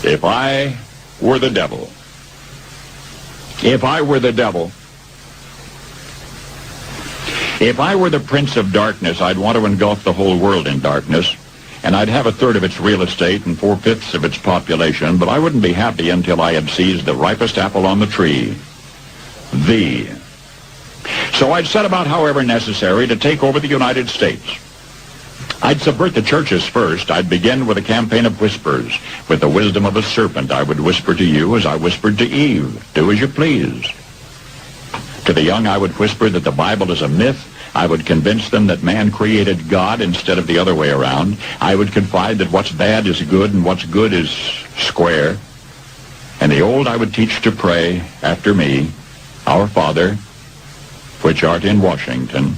If I were the devil, if I were the devil, if I were the prince of darkness, I'd want to engulf the whole world in darkness, and I'd have a third of its real estate and 4/5 of its population, but I wouldn't be happy until I had seized the ripest apple on the tree, thee. So I'd set about, however necessary, to take over the United States. I'd subvert the churches first. I'd begin with a campaign of whispers. With the wisdom of a serpent, I would whisper to you as I whispered to Eve, do as you please. To the young, I would whisper that the Bible is a myth. I would convince them that man created God instead of the other way around. I would confide that what's bad is good and what's good is square. And the old I would teach to pray after me, Our Father, which art in Washington.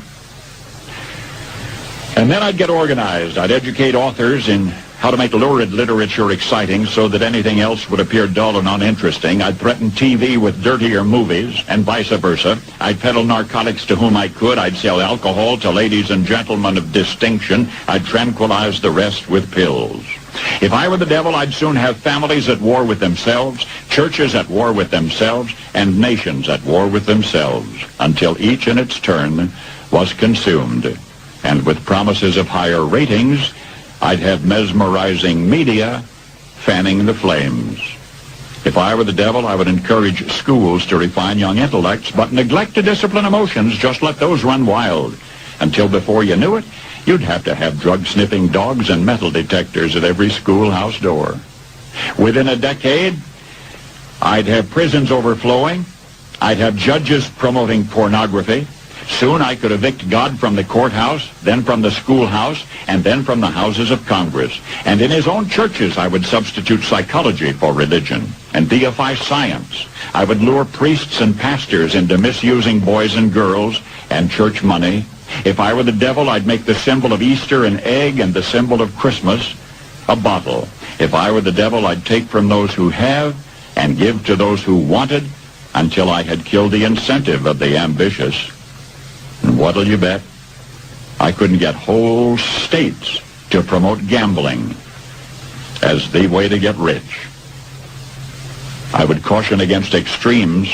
And then I'd get organized. I'd educate authors in how to make lurid literature exciting so that anything else would appear dull and uninteresting. I'd threaten TV with dirtier movies and vice versa. I'd peddle narcotics to whom I could. I'd sell alcohol to ladies and gentlemen of distinction. I'd tranquilize the rest with pills. If I were the devil, I'd soon have families at war with themselves, churches at war with themselves, and nations at war with themselves, until each in its turn was consumed. And with promises of higher ratings, I'd have mesmerizing media fanning the flames. If I were the devil, I would encourage schools to refine young intellects, but neglect to discipline emotions. Just let those run wild. Until before you knew it, you'd have to have drug-sniffing dogs and metal detectors at every schoolhouse door. Within a decade, I'd have prisons overflowing. I'd have judges promoting pornography. Soon I could evict God from the courthouse, then from the schoolhouse, and then from the houses of Congress. And in his own churches I would substitute psychology for religion and deify science. I would lure priests and pastors into misusing boys and girls and church money. If I were the devil, I'd make the symbol of Easter an egg and the symbol of Christmas a bottle. If I were the devil, I'd take from those who have and give to those who wanted until I had killed the incentive of the ambitious. And what'll you bet? I couldn't get whole states to promote gambling as the way to get rich. I would caution against extremes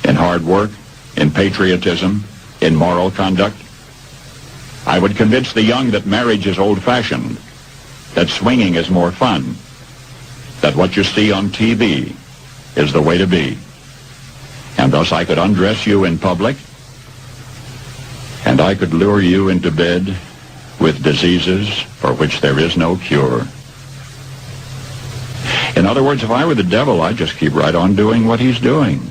in hard work, in patriotism, in moral conduct. I would convince the young that marriage is old-fashioned, that swinging is more fun, that what you see on TV is the way to be. And thus I could undress you in public, and I could lure you into bed with diseases for which there is no cure. In other words, if I were the devil, I'd just keep right on doing what he's doing.